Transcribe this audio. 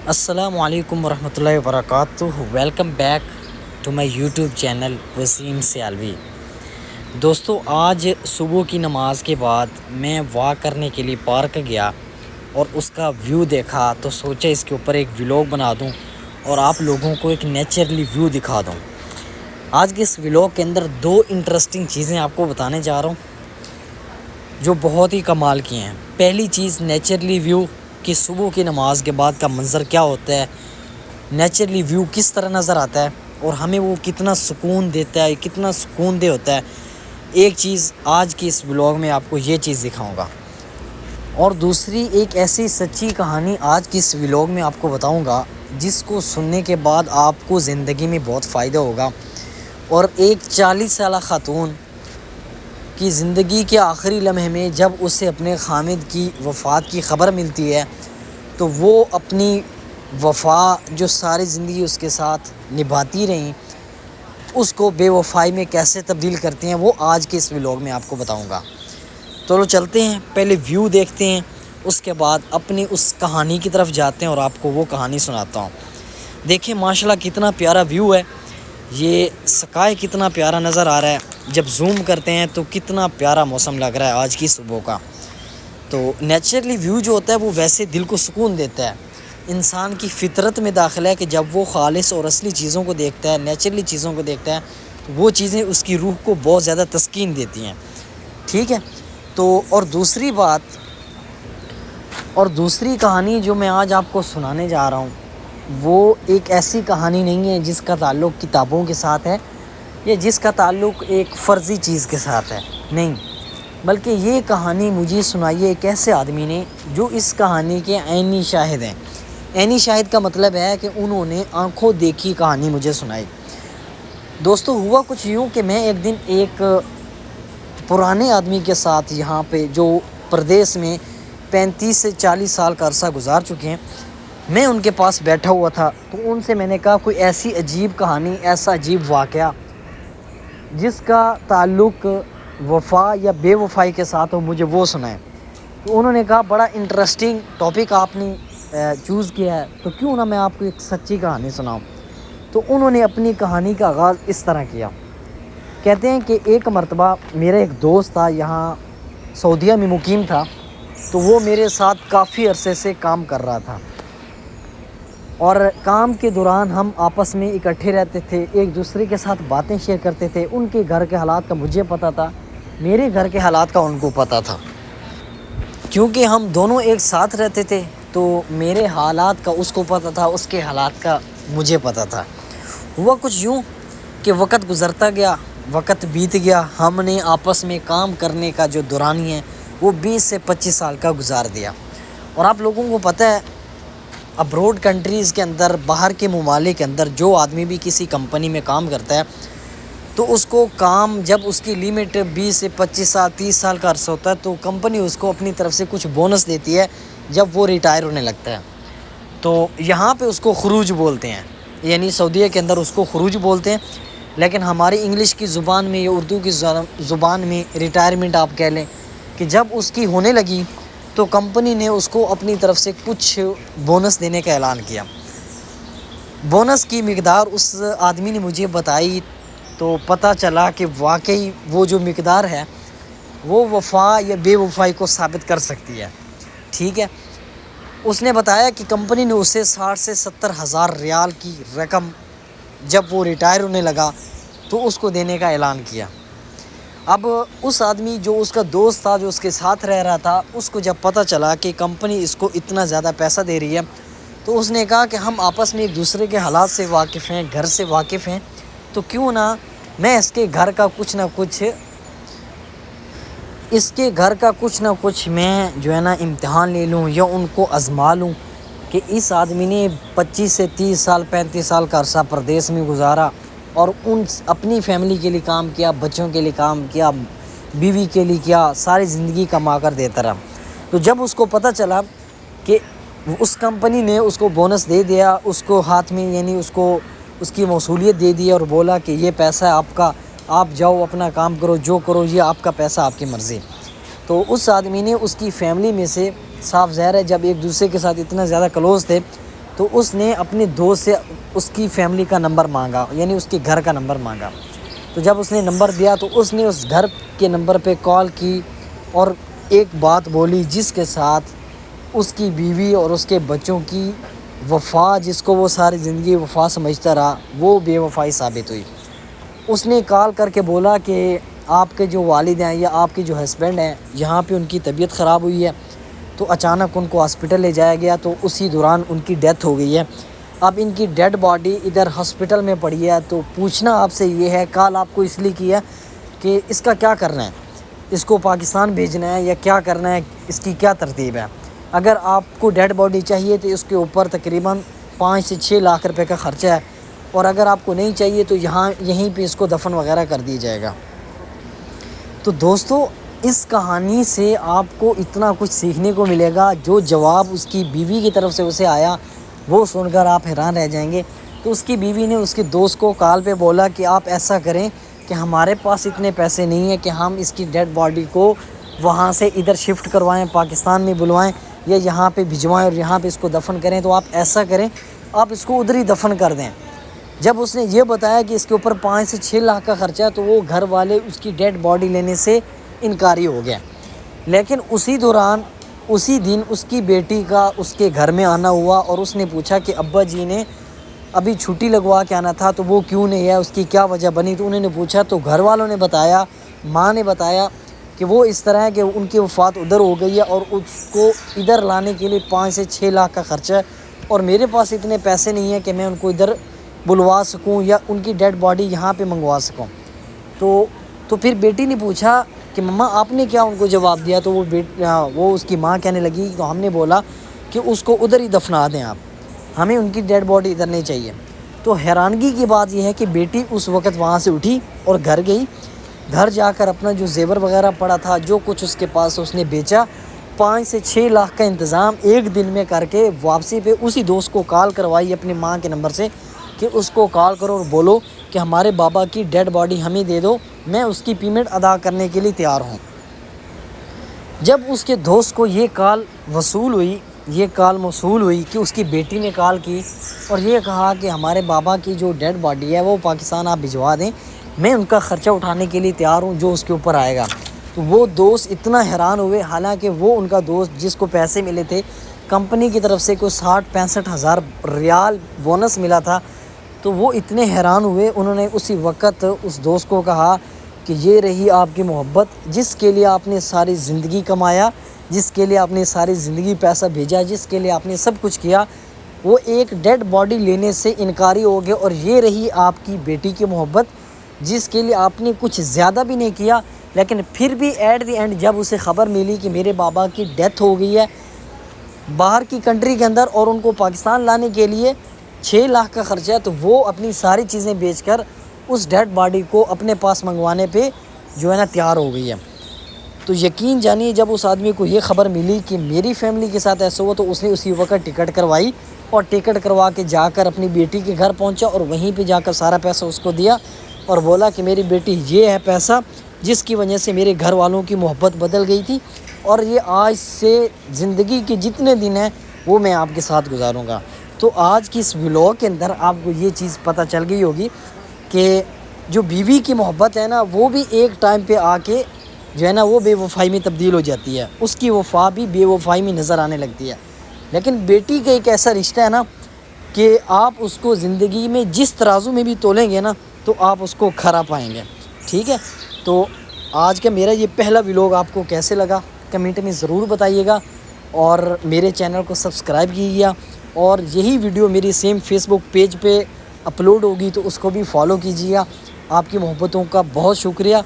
السلام علیکم ورحمۃ اللہ وبرکاتہ۔ Welcome back to my YouTube channel Waseem Sialvi. دوستو، آج صبح کی نماز کے بعد میں واک کرنے کے لیے پارک گیا اور اس کا ویو دیکھا تو سوچا اس کے اوپر ایک ولاگ بنا دوں اور آپ لوگوں کو ایک نیچرلی ویو دکھا دوں۔ آج کے اس ولاگ کے اندر دو انٹرسٹنگ چیزیں آپ کو بتانے جا رہا ہوں جو بہت ہی کمال کی ہیں۔ پہلی چیز نیچرلی ویو کہ صبح کی نماز کے بعد کا منظر کیا ہوتا ہے، نیچرلی ویو کس طرح نظر آتا ہے اور ہمیں وہ کتنا سکون دیتا ہے، کتنا سکون دہ ہوتا ہے۔ ایک چیز آج کی اس ولاگ میں آپ کو یہ چیز دکھاؤں گا، اور دوسری ایک ایسی سچی کہانی آج کی اس ولاگ میں آپ کو بتاؤں گا جس کو سننے کے بعد آپ کو زندگی میں بہت فائدہ ہوگا۔ اور ایک 40 سالہ خاتون کی زندگی کے آخری لمحے میں جب اسے اپنے خامد کی وفات کی خبر ملتی ہے تو وہ اپنی وفا جو ساری زندگی اس کے ساتھ نبھاتی رہیں، اس کو بے وفائی میں کیسے تبدیل کرتی ہیں، وہ آج کے اس ولاگ میں آپ کو بتاؤں گا۔ تو چلتے ہیں، پہلے ویو دیکھتے ہیں، اس کے بعد اپنی اس کہانی کی طرف جاتے ہیں اور آپ کو وہ کہانی سناتا ہوں۔ دیکھیں ماشاءاللہ کتنا پیارا ویو ہے، یہ سکائے کتنا پیارا نظر آ رہا ہے، جب زوم کرتے ہیں تو کتنا پیارا موسم لگ رہا ہے آج کی صبح کا۔ تو نیچرلی ویو جو ہوتا ہے وہ ویسے دل کو سکون دیتا ہے۔ انسان کی فطرت میں داخل ہے کہ جب وہ خالص اور اصلی چیزوں کو دیکھتا ہے، نیچرلی چیزوں کو دیکھتا ہے، تو وہ چیزیں اس کی روح کو بہت زیادہ تسکین دیتی ہیں، ٹھیک ہے۔ تو اور دوسری کہانی جو میں آج آپ کو سنانے جا رہا ہوں وہ ایک ایسی کہانی نہیں ہے جس کا تعلق کتابوں کے ساتھ ہے یا جس کا تعلق ایک فرضی چیز کے ساتھ ہے، نہیں، بلکہ یہ کہانی مجھے سنائی ہے ایک ایسے آدمی نے جو اس کہانی کے عینی شاہد ہیں۔ عینی شاہد کا مطلب ہے کہ انہوں نے آنکھوں دیکھی کہانی مجھے سنائی۔ دوستو، ہوا کچھ یوں کہ میں ایک دن ایک پرانے آدمی کے ساتھ یہاں پہ جو پردیس میں 35 سے 40 سال کا عرصہ گزار چکے ہیں، میں ان کے پاس بیٹھا ہوا تھا، تو ان سے میں نے کہا کوئی ایسی عجیب کہانی، ایسا عجیب واقعہ جس کا تعلق وفا یا بے وفائی کے ساتھ ہو، مجھے وہ سنائیں۔ تو انہوں نے کہا بڑا انٹرسٹنگ ٹاپک آپ نے چوز کیا ہے، تو کیوں نہ میں آپ کو ایک سچی کہانی سناؤں۔ تو انہوں نے اپنی کہانی کا آغاز اس طرح کیا، کہتے ہیں کہ ایک مرتبہ میرا ایک دوست تھا، یہاں سعودیہ میں مقیم تھا، تو وہ میرے ساتھ کافی عرصے سے کام کر رہا تھا، اور کام کے دوران ہم آپس میں اکٹھے رہتے تھے، ایک دوسرے کے ساتھ باتیں شیئر کرتے تھے۔ ان کے گھر کے حالات کا مجھے پتہ تھا، میرے گھر کے حالات کا ان کو پتہ تھا۔ کیونکہ ہم دونوں ایک ساتھ رہتے تھے تو میرے حالات کا اس کو پتہ تھا، اس کے حالات کا مجھے پتہ تھا۔ ہوا کچھ یوں کہ وقت گزرتا گیا، وقت بیت گیا، ہم نے آپس میں کام کرنے کا جو دورانی ہے وہ 20 سے 25 سال کا گزار دیا۔ اور آپ لوگوں کو پتہ ہے ابروڈ کنٹریز کے اندر، باہر کے ممالک کے اندر جو آدمی بھی کسی کمپنی میں کام کرتا ہے تو اس کو کام جب اس کی لیمٹ 20 سے 25 سال 30 سال کا عرصہ ہوتا ہے تو کمپنی اس کو اپنی طرف سے کچھ بونس دیتی ہے جب وہ ریٹائر ہونے لگتا ہے۔ تو یہاں پہ اس کو خروج بولتے ہیں، یعنی سعودیہ کے اندر اس کو خروج بولتے ہیں، لیکن ہماری انگلش کی زبان میں یا اردو کی زبان میں ریٹائرمنٹ آپ کہہ لیں کہ جب اس کی ہونے لگی تو کمپنی نے اس کو اپنی طرف سے کچھ بونس دینے کا اعلان کیا۔ بونس کی مقدار اس آدمی نے مجھے بتائی تو پتہ چلا کہ واقعی وہ جو مقدار ہے وہ وفا یا بے وفائی کو ثابت کر سکتی ہے، ٹھیک ہے۔ اس نے بتایا کہ کمپنی نے اسے 60 سے 70 ہزار ریال کی رقم جب وہ ریٹائر ہونے لگا تو اس کو دینے کا اعلان کیا۔ اب اس آدمی جو اس کا دوست تھا، جو اس کے ساتھ رہ رہا تھا، اس کو جب پتہ چلا کہ کمپنی اس کو اتنا زیادہ پیسہ دے رہی ہے تو اس نے کہا کہ ہم آپس میں ایک دوسرے کے حالات سے واقف ہیں، گھر سے واقف ہیں، تو کیوں نہ میں اس کے گھر کا کچھ نہ کچھ میں جو ہے نا امتحان لے لوں یا ان کو آزما لوں کہ اس آدمی نے 25 سے 30 سال 35 سال کا عرصہ پردیس میں گزارا اور اپنی فیملی کے لیے کام کیا، بچوں کے لیے کام کیا، بیوی کے لیے کیا، ساری زندگی کما کر دیتا رہا۔ تو جب اس کو پتہ چلا کہ اس کمپنی نے اس کو بونس دے دیا، اس کو ہاتھ میں یعنی اس کی موصولیت دے دی اور بولا کہ یہ پیسہ آپ کا، آپ جاؤ اپنا کام کرو، جو کرو یہ آپ کا پیسہ، آپ کی مرضی، تو اس آدمی نے اس کی فیملی میں سے، صاف ظاہر ہے جب ایک دوسرے کے ساتھ اتنا زیادہ کلوز تھے تو اس نے اپنے دوست سے اس کی فیملی کا نمبر مانگا، یعنی اس کے گھر کا نمبر مانگا۔ تو جب اس نے نمبر دیا تو اس نے اس گھر کے نمبر پہ کال کی اور ایک بات بولی جس کے ساتھ اس کی بیوی اور اس کے بچوں کی وفا، جس کو وہ ساری زندگی وفا سمجھتا رہا، وہ بے وفائی ثابت ہوئی۔ اس نے کال کر کے بولا کہ آپ کے جو والد ہیں یا آپ کے جو ہسبینڈ ہیں، یہاں پہ ان کی طبیعت خراب ہوئی ہے، تو اچانک ان کو ہاسپٹل لے جایا گیا، تو اسی دوران ان کی ڈیتھ ہو گئی ہے۔ اب ان کی ڈیڈ باڈی ادھر ہاسپٹل میں پڑی ہے، تو پوچھنا آپ سے یہ ہے، کال آپ کو اس لیے کیا کہ اس کا کیا کرنا ہے، اس کو پاکستان بھیجنا ہے یا کیا کرنا ہے، اس کی کیا ترتیب ہے۔ اگر آپ کو ڈیڈ باڈی چاہیے تو اس کے اوپر تقریباً 5 سے 6 لاکھ روپے کا خرچہ ہے، اور اگر آپ کو نہیں چاہیے تو یہیں پہ اس کو دفن وغیرہ کر دیا جائے گا۔ تو دوستو، اس کہانی سے آپ کو اتنا کچھ سیکھنے کو ملے گا، جو جواب اس کی بیوی کی طرف سے اسے آیا وہ سن کر آپ حیران رہ جائیں گے۔ تو اس کی بیوی نے اس کے دوست کو کال پہ بولا کہ آپ ایسا کریں کہ ہمارے پاس اتنے پیسے نہیں ہیں کہ ہم اس کی ڈیڈ باڈی کو وہاں سے ادھر شفٹ کروائیں، پاکستان میں بلوائیں یا یہاں پہ بھجوائیں اور یہاں پہ اس کو دفن کریں، تو آپ ایسا کریں، آپ اس کو ادھر ہی دفن کر دیں۔ جب اس نے یہ بتایا کہ اس کے اوپر 5 سے 6 لاکھ کا خرچہ ہے، تو وہ گھر والے اس کی ڈیڈ باڈی لینے سے انکاری ہو گیا۔ لیکن اسی دوران اسی دن اس کی بیٹی کا اس کے گھر میں آنا ہوا، اور اس نے پوچھا کہ ابا جی نے ابھی چھٹی لگوا کے آنا تھا تو وہ کیوں نہیں ہے، اس کی کیا وجہ بنی۔ تو انہوں نے پوچھا تو گھر والوں نے بتایا، ماں نے بتایا کہ وہ اس طرح ہے کہ ان کی وفات ادھر ہو گئی ہے اور اس کو ادھر لانے کے لیے 5 سے 6 لاکھ کا خرچہ ہے، اور میرے پاس اتنے پیسے نہیں ہیں کہ میں ان کو ادھر بلوا سکوں یا ان کی ڈیڈ باڈی یہاں پہ منگوا سکوں۔ تو پھر بیٹی نے پوچھا کہ مما آپ نے کیا ان کو جواب دیا؟ تو وہ اس کی ماں کہنے لگی تو ہم نے بولا کہ اس کو ادھر ہی دفنا دیں آپ، ہمیں ان کی ڈیڈ باڈی ادھر نہیں چاہیے۔ تو حیرانگی کی بات یہ ہے کہ بیٹی اس وقت وہاں سے اٹھی اور گھر گئی، گھر جا کر اپنا جو زیور وغیرہ پڑا تھا، جو کچھ اس کے پاس اس نے بیچا، 5 سے 6 لاکھ کا انتظام ایک دن میں کر کے واپسی پہ اسی دوست کو کال کروائی اپنی ماں کے نمبر سے کہ اس کو کال کرو اور بولو کہ ہمارے بابا کی ڈیڈ باڈی ہمیں دے دو، میں اس کی پیمنٹ ادا کرنے کے لیے تیار ہوں۔ جب اس کے دوست کو یہ کال موصول ہوئی کہ اس کی بیٹی نے کال کی اور یہ کہا کہ ہمارے بابا کی جو ڈیڈ باڈی ہے وہ پاکستان آپ بھجوا دیں، میں ان کا خرچہ اٹھانے کے لیے تیار ہوں جو اس کے اوپر آئے گا، تو وہ دوست اتنا حیران ہوئے، حالانکہ وہ ان کا دوست جس کو پیسے ملے تھے کمپنی کی طرف سے کوئی 60-65 ہزار ریال بونس ملا تھا، تو وہ اتنے حیران ہوئے، انہوں نے اسی وقت اس دوست کو کہا کہ یہ رہی آپ کی محبت، جس کے لیے آپ نے ساری زندگی کمایا، جس کے لیے آپ نے ساری زندگی پیسہ بھیجا، جس کے لیے آپ نے سب کچھ کیا، وہ ایک ڈیڈ باڈی لینے سے انکاری ہو گئے، اور یہ رہی آپ کی بیٹی کی محبت، جس کے لیے آپ نے کچھ زیادہ بھی نہیں کیا، لیکن پھر بھی ایٹ دی اینڈ جب اسے خبر ملی کہ میرے بابا کی ڈیتھ ہو گئی ہے باہر کی کنٹری کے اندر اور ان کو پاکستان لانے کے لیے 6 لاکھ کا خرچہ ہے، تو وہ اپنی ساری چیزیں بیچ کر اس ڈیڈ باڈی کو اپنے پاس منگوانے پہ جو ہے نا تیار ہو گئی ہے۔ تو یقین جانیے جب اس آدمی کو یہ خبر ملی کہ میری فیملی کے ساتھ ایسا ہوا، تو اس نے اسی وقت ٹکٹ کروائی اور ٹکٹ کروا کے جا کر اپنی بیٹی کے گھر پہنچا اور وہیں پہ جا کر سارا پیسہ اس کو دیا اور بولا کہ میری بیٹی یہ ہے پیسہ جس کی وجہ سے میرے گھر والوں کی محبت بدل گئی تھی، اور یہ آج سے زندگی کے جتنے دن ہیں وہ میں آپ کے ساتھ گزاروں گا۔ تو آج کی اس ولاگ کے اندر آپ کو یہ چیز پتہ چل گئی ہوگی کہ جو بیوی کی محبت ہے نا وہ بھی ایک ٹائم پہ آ کے جو ہے نا وہ بے وفائی میں تبدیل ہو جاتی ہے، اس کی وفا بھی بے وفائی میں نظر آنے لگتی ہے، لیکن بیٹی کا ایک ایسا رشتہ ہے نا کہ آپ اس کو زندگی میں جس ترازو میں بھی تولیں گے نا تو آپ اس کو کھرا پائیں گے۔ ٹھیک ہے، تو آج کا میرا یہ پہلا ولاگ آپ کو کیسے لگا کمنٹ میں ضرور بتائیے گا، اور میرے چینل کو سبسکرائب کیجیے، اور یہی ویڈیو میری سیم فیس بک پیج پہ اپلوڈ ہوگی تو اس کو بھی فالو کیجیے۔ آپ کی محبتوں کا بہت شکریہ۔